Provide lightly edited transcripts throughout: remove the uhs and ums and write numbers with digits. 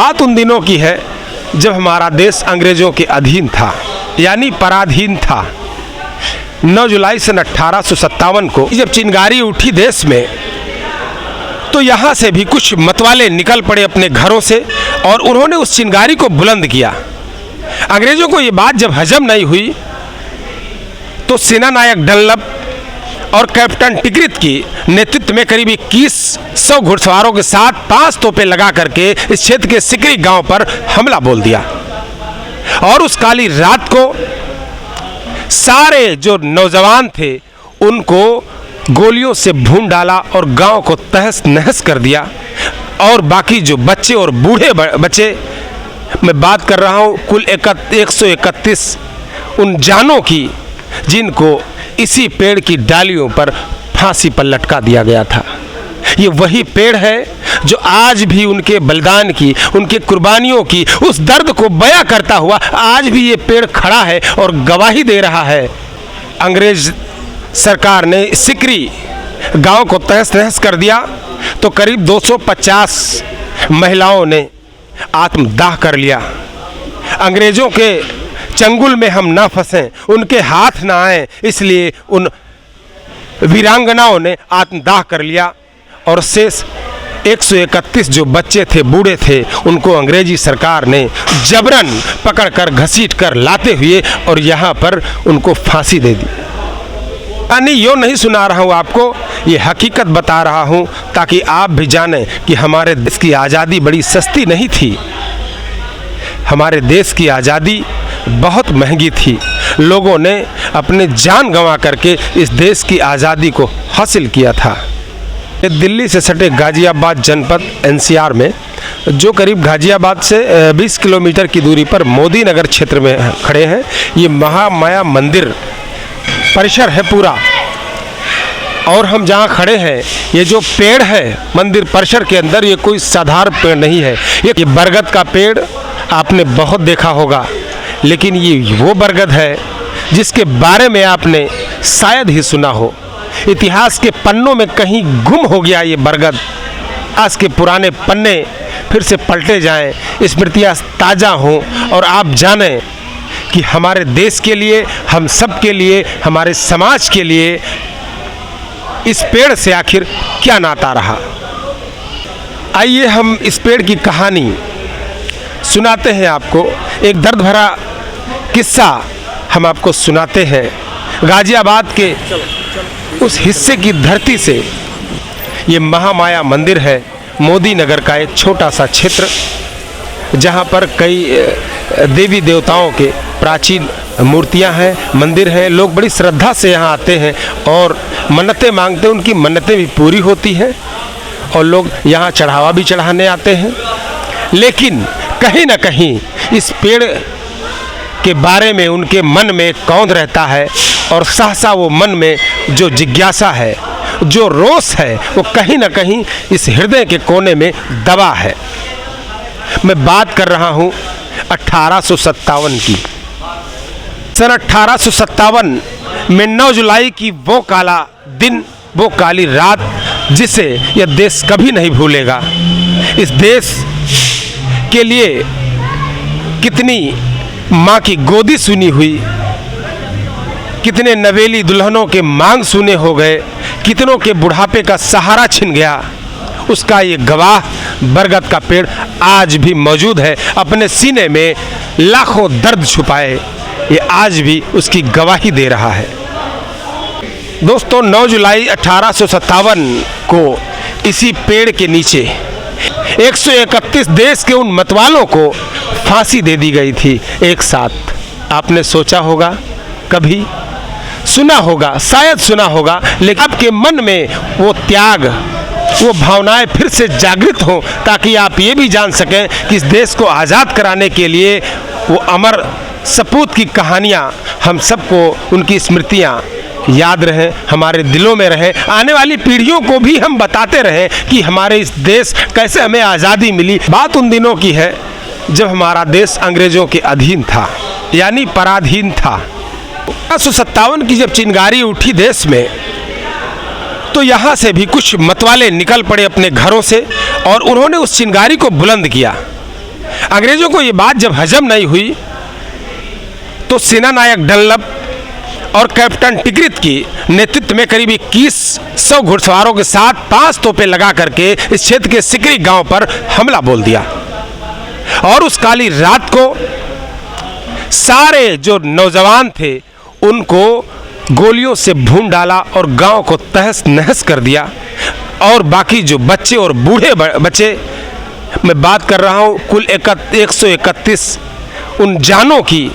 बात उन दिनों की है जब हमारा देश अंग्रेजों के अधीन था, यानी पराधीन था। 9 जुलाई सन 1857 को जब चिंगारी उठी देश में, तो यहाँ से भी कुछ मतवाले निकल पड़े अपने घरों से और उन्होंने उस चिंगारी को बुलंद किया। अंग्रेजों को ये बात जब हजम नहीं हुई, तो सेना नायक डनलप और कैप्टन टिकरित की नेतृत्व में करीब 2100 घुड़सवारों के साथ 5 तोपें लगा करके इस क्षेत्र के सिकरी गांव पर हमला बोल दिया और उस काली रात को सारे जो नौजवान थे उनको गोलियों से भून डाला और गांव को तहस नहस कर दिया। और बाकी जो बच्चे और बूढ़े बच्चे, मैं बात कर रहा हूं कुल 131 उन जानों की, जिनको इसी पेड़ की डालियों पर फांसी पर लटका दिया गया था। ये वही पेड़ है जो आज भी उनके बलिदान की, उनके कुर्बानियों की, उस दर्द को बयां करता हुआ आज भी ये पेड़ खड़ा है और गवाही दे रहा है। अंग्रेज सरकार ने सिकरी गांव को तहस नहस कर दिया तो करीब 250 महिलाओं ने आत्मदाह कर लिया। अंग्रेजों के चंगुल में हम ना फंसें, उनके हाथ ना आए, इसलिए उन वीरांगनाओं ने आत्मदाह कर लिया और शेष 131 जो बच्चे थे, बूढ़े थे, उनको अंग्रेजी सरकार ने जबरन पकड़कर घसीट कर लाते हुए और यहाँ पर उनको फांसी दे दी। यानी यो नहीं सुना रहा हूँ आपको, ये हकीकत बता रहा हूँ ताकि आप भी जानें कि हमारे देश की आज़ादी बड़ी सस्ती नहीं थी। हमारे देश की आज़ादी बहुत महंगी थी। लोगों ने अपने जान गंवा करके इस देश की आज़ादी को हासिल किया था। ये दिल्ली से सटे गाज़ियाबाद जनपद NCR में, जो करीब गाज़ियाबाद से 20 किलोमीटर की दूरी पर मोदी नगर क्षेत्र में खड़े हैं। ये महामाया मंदिर परिसर है पूरा, और हम जहाँ खड़े हैं, ये जो पेड़ है मंदिर परिसर के अंदर, ये कोई साधारण पेड़ नहीं है। ये बरगद का पेड़ आपने बहुत देखा होगा, लेकिन ये वो बरगद है जिसके बारे में आपने शायद ही सुना हो। इतिहास के पन्नों में कहीं गुम हो गया ये बरगद। आज के पुराने पन्ने फिर से पलटे जाएं, स्मृतियाँ ताज़ा हों और आप जानें कि हमारे देश के लिए, हम सब के लिए, हमारे समाज के लिए इस पेड़ से आखिर क्या नाता रहा। आइए हम इस पेड़ की कहानी सुनाते हैं आपको। एक दर्द भरा किस्सा हम आपको सुनाते हैं गाज़ियाबाद के उस हिस्से की धरती से। ये महामाया मंदिर है, मोदी नगर का एक छोटा सा क्षेत्र, जहाँ पर कई देवी देवताओं के प्राचीन मूर्तियाँ हैं, मंदिर हैं। लोग बड़ी श्रद्धा से यहाँ आते हैं और मन्नतें मांगते हैं, उनकी मन्नतें भी पूरी होती हैं और लोग यहाँ चढ़ावा भी चढ़ाने आते हैं। लेकिन कहीं ना कहीं इस पेड़ के बारे में उनके मन में कौंध रहता है और सहसा वो मन में जो जिज्ञासा है, जो रोष है, वो कहीं ना कहीं इस हृदय के कोने में दबा है। मैं बात कर रहा हूँ 1857 की। सन 1857 में 9 जुलाई की वो काला दिन, वो काली रात, जिसे यह देश कभी नहीं भूलेगा। इस देश के लिए कितनी माँ की गोदी सुनी हुई, कितने नवेली दुल्हनों के मांग सुने हो गए, कितनों के बुढ़ापे का सहारा छिन गया, उसका ये गवाह बरगद का पेड़ आज भी मौजूद है। अपने सीने में लाखों दर्द छुपाए ये आज भी उसकी गवाही दे रहा है। दोस्तों, 9 जुलाई 1857 को इसी पेड़ के नीचे 131 देश के उन मतवालों को फांसी दे दी गई थी एक साथ। आपने सोचा होगा, कभी सुना होगा, शायद सुना होगा, लेकिन आपके मन में वो त्याग, वो भावनाएं फिर से जागृत हों ताकि आप ये भी जान सकें कि इस देश को आज़ाद कराने के लिए वो अमर सपूत की कहानियाँ हम सबको, उनकी स्मृतियाँ याद रहें, हमारे दिलों में रहें। आने वाली पीढ़ियों को भी हम बताते रहें कि हमारे इस देश कैसे हमें आज़ादी मिली। बात उन दिनों की है जब हमारा देश अंग्रेज़ों के अधीन था, यानी पराधीन था। 1857 की जब चिंगारी उठी देश में, तो यहाँ से भी कुछ मतवाले निकल पड़े अपने घरों से और उन्होंने उस चिंगारी को बुलंद किया। अंग्रेजों को ये बात जब हजम नहीं हुई तो सेना नायक डनलप और कैप्टन टिकरित की नेतृत्व में करीब 2100 घुड़सवारों के साथ 5 तोपें लगा करके इस क्षेत्र के सिकरी गांव पर हमला बोल दिया और उस काली रात को सारे जो नौजवान थे उनको गोलियों से भून डाला और गांव को तहस नहस कर दिया। और बाकी जो बच्चे और बूढ़े बच्चे, मैं बात कर रहा हूं कुल 131 उन जानों की,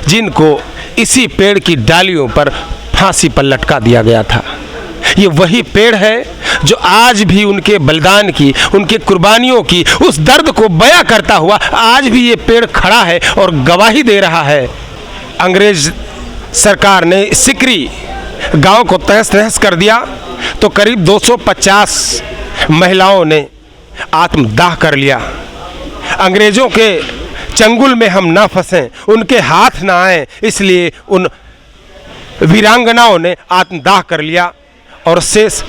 जिनको इसी पेड़ की डालियों पर फांसी पर लटका दिया गया था। ये वही पेड़ है जो आज भी उनके बलिदान की, उनके कुर्बानियों की, उस दर्द को बयां करता हुआ आज भी ये पेड़ खड़ा है और गवाही दे रहा है। अंग्रेज सरकार ने सिकरी गांव को तहस नहस कर दिया तो करीब 250 महिलाओं ने आत्मदाह कर लिया। अंग्रेजों के चंगुल में हम ना फंसें, उनके हाथ ना आए, इसलिए उन वीरांगनाओं ने आत्मदाह कर लिया और शेष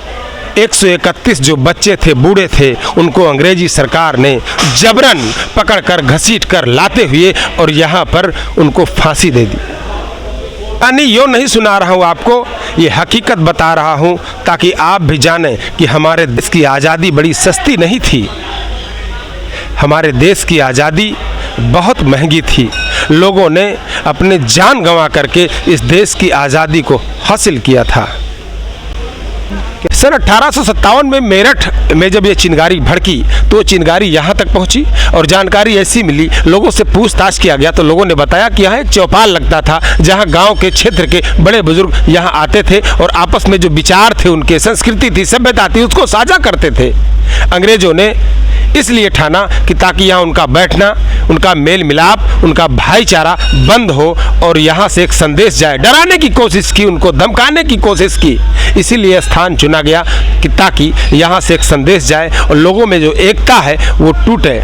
131 जो बच्चे थे, बूढ़े थे, उनको अंग्रेजी सरकार ने जबरन पकड़कर घसीट कर लाते हुए और यहाँ पर उनको फांसी दे दी। यानी यो नहीं सुना रहा हूँ आपको, ये हकीकत बता रहा हूँ ताकि आप भी जानें कि हमारे देश की आज़ादी बड़ी सस्ती नहीं थी। हमारे देश की आज़ादी बहुत महंगी थी। लोगों ने अपने जान गंवा करके इस देश की आज़ादी को हासिल किया था। सन 1857 में मेरठ में जब ये चिनगारी भड़की तो चिनगारी यहाँ तक पहुँची और जानकारी ऐसी मिली, लोगों से पूछताछ किया गया तो लोगों ने बताया कि यहाँ एक चौपाल लगता था जहाँ गांव के क्षेत्र के बड़े बुजुर्ग यहाँ आते थे और आपस में जो विचार थे, उनके संस्कृति थी, सभ्यता थी, उसको साझा करते थे। अंग्रेजों ने इसलिए ठाना कि ताकि यहाँ उनका बैठना, उनका मेल मिलाप, उनका भाईचारा बंद हो और यहाँ से एक संदेश जाए। डराने की कोशिश की, उनको धमकाने की कोशिश की, इसीलिए स्थान चुना गया कि ताकि यहाँ से एक संदेश जाए और लोगों में जो एकता है वो टूटे।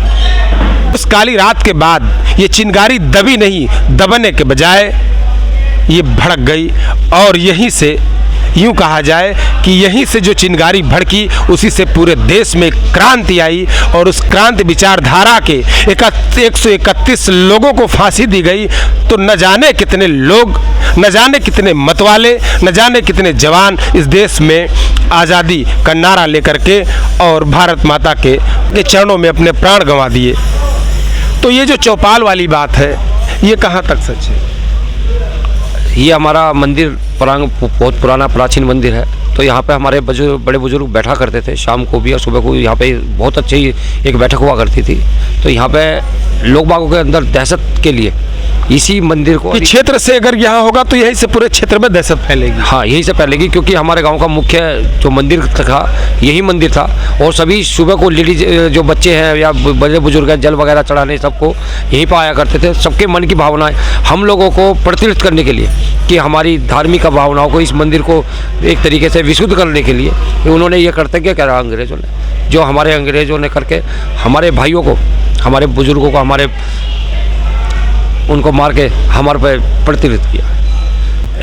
उस काली रात के बाद ये चिनगारी दबी नहीं, दबने के बजाय ये भड़क गई और यहीं से यूँ कहा जाए कि यहीं से जो चिनगारी भड़की उसी से पूरे देश में क्रांति आई और उस क्रांति विचारधारा के 131 लोगों को फांसी दी गई। तो न जाने कितने लोग, न जाने कितने मतवाले, न जाने कितने जवान इस देश में आज़ादी का नारा लेकर के और भारत माता के चरणों में अपने प्राण गंवा दिए। तो ये जो चौपाल वाली बात है ये कहाँ तक सच है? ये हमारा मंदिर बहुत पुराना प्राचीन मंदिर है। तो यहाँ पे हमारे बड़े बुजुर्ग बैठा करते थे, शाम को भी और सुबह को भी यहाँ पे बहुत अच्छी एक बैठक हुआ करती थी। तो यहाँ पे लोग बागों के अंदर दहशत के लिए इसी मंदिर को, क्षेत्र से अगर यहाँ होगा तो यहीं से पूरे क्षेत्र में दहशत फैलेगी। हाँ, यहीं से फैलेगी क्योंकि हमारे गांव का मुख्य जो मंदिर था यही मंदिर था और सभी सुबह को लेडीज जो बच्चे हैं या बड़े बुजुर्ग हैं जल वगैरह चढ़ाने सबको यहीं पर आया करते थे। सबके मन की भावनाएं हम लोगों को प्रतिष्ठित करने के लिए कि हमारी धार्मिक भावनाओं को, इस मंदिर को एक तरीके से विशुद्ध करने के लिए उन्होंने ये कर्तव्य करा अंग्रेज़ों ने, जो हमारे अंग्रेज़ों ने करके हमारे भाइयों को, हमारे बुजुर्गों को, हमारे उनको मार के हमारे पे प्रतिष्ठित किया।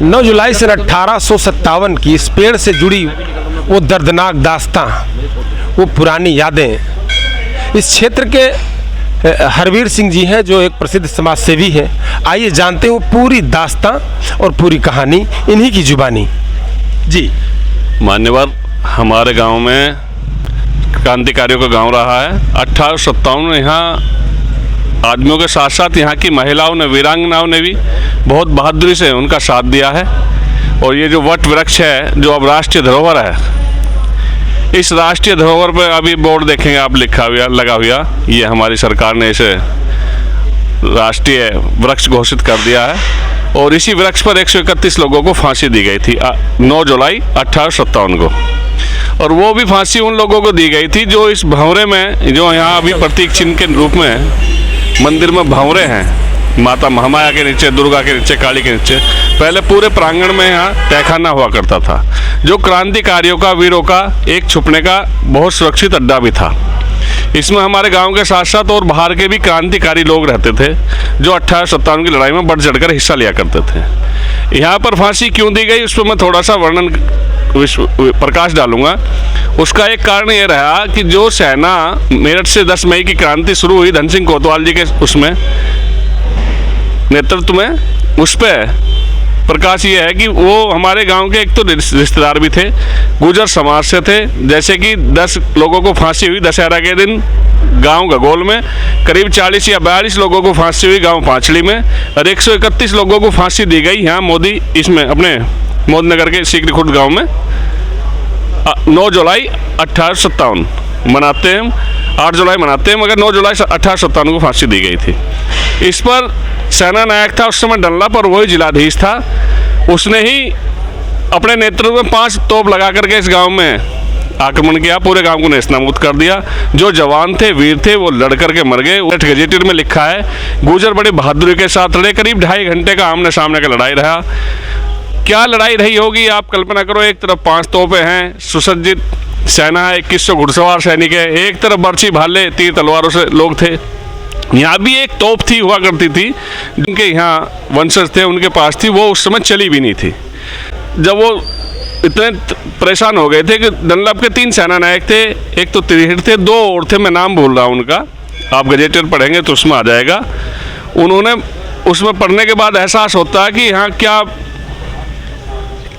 9 जुलाई सन 1857 की इस पेड़ से जुड़ी वो दर्दनाक दास्तां, वो पुरानी यादें, इस क्षेत्र के हरवीर सिंह जी हैं जो एक प्रसिद्ध समाज सेवी हैं। आइए जानते हैं वो पूरी दास्तां और पूरी कहानी इन्हीं की जुबानी। जी मान्यवर, हमारे गांव में क्रांतिकारियों का गांव रहा है। 1857 में यहाँ आदमियों के साथ साथ यहाँ की महिलाओं ने, वीरांगनाओं ने भी बहुत बहादुरी से उनका साथ दिया है। और ये जो वट वृक्ष है जो अब राष्ट्रीय धरोहर है, इस राष्ट्रीय धरोहर पर अभी बोर्ड देखेंगे आप लिखा हुआ, लगा हुआ, ये हमारी सरकार ने इसे राष्ट्रीय वृक्ष घोषित कर दिया है। और इसी वृक्ष पर 131 लोगों को फांसी दी गई थी 9 जुलाई 1857 को। और वो भी फांसी उन लोगों को दी गई थी जो इस भंवरे में, जो यहाँ अभी प्रतीक चिन्ह के रूप में मंदिर में भंवरे हैं, माता महामाया के नीचे, दुर्गा के नीचे, काली के नीचे। पहले पूरे प्रांगण में यहाँ तहखाना हुआ करता था जो क्रांतिकारियों का, वीरों का एक छुपने का बहुत सुरक्षित अड्डा भी था। इसमें हमारे गांव के साथ साथ और बाहर के भी क्रांतिकारी लोग रहते थे जो 1857 की लड़ाई में बढ़ चढ़कर हिस्सा लिया करते थे। यहाँ पर फांसी क्यों दी गई उस पर मैं थोड़ा सा वर्णन प्रकाश डालूंगा। उसका एक कारण ये रहा कि जो सेना मेरठ से 10 मई की क्रांति शुरू हुई धन सिंह कोतवाल जी के उसमें नेतृत्व में, उस पर प्रकाश ये है कि वो हमारे गांव के एक तो रिश्तेदार भी थे, गुर्जर समाज से थे। जैसे कि 10 लोगों को फांसी हुई दशहरा के दिन गांव गगोल में, करीब 40 या 42 लोगों को फांसी हुई गांव पांचली में, और 131 लोगों को फांसी दी गई यहाँ मोदी इसमें अपने मोदनगर के सीकरी खुर्द गाँव में। 9 जुलाई 1857 मनाते हैं हम, 8 जुलाई मनाते हैं, मगर 9 जुलाई 1857 को फांसी दी गई थी। इस पर सेना नायक था उस समय डनलप, और वही जिलाधीश था। उसने ही अपने नेतृत्व में 5 तोप लगा करके इस गांव में आक्रमण किया, पूरे गांव को नेस्तनाबूद कर दिया। जो जवान थे, वीर थे, वो लड़ करके मर गए। गजेटियर में लिखा है गुर्जर बड़ी बहादुरी के साथ लड़े, करीब 2.5 घंटे का आमने सामने का लड़ाई रहा। क्या लड़ाई रही होगी आप कल्पना करो। एक तरफ 5 तोपें हैं, सुसज्जित सेना है, 2100 घुड़सवार सैनिक है, एक तरफ बर्छी भाले तीर तलवारों से लोग थे। यहाँ भी एक तोप थी, हुआ करती थी, जिनके यहाँ वंशज थे उनके पास थी, वो उस समय चली भी नहीं थी। जब वो इतने परेशान हो गए थे कि डनलप के 3 सेना नायक थे, एक तो त्रिहिर थे, 2 और थे, मैं नाम भूल रहा हूँ उनका, आप गजेटियर पढ़ेंगे तो उसमें आ जाएगा। उन्होंने उसमें पढ़ने के बाद एहसास होता है कि यहाँ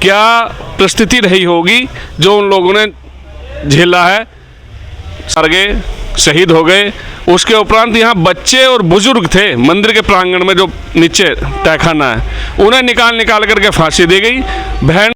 क्या परिस्थिति रही होगी जो उन लोगों ने झेला है। सर गए, शहीद हो गए। उसके उपरांत यहाँ बच्चे और बुजुर्ग थे मंदिर के प्रांगण में, जो नीचे तहखाना है, उन्हें निकाल करके फांसी दी गई। बहन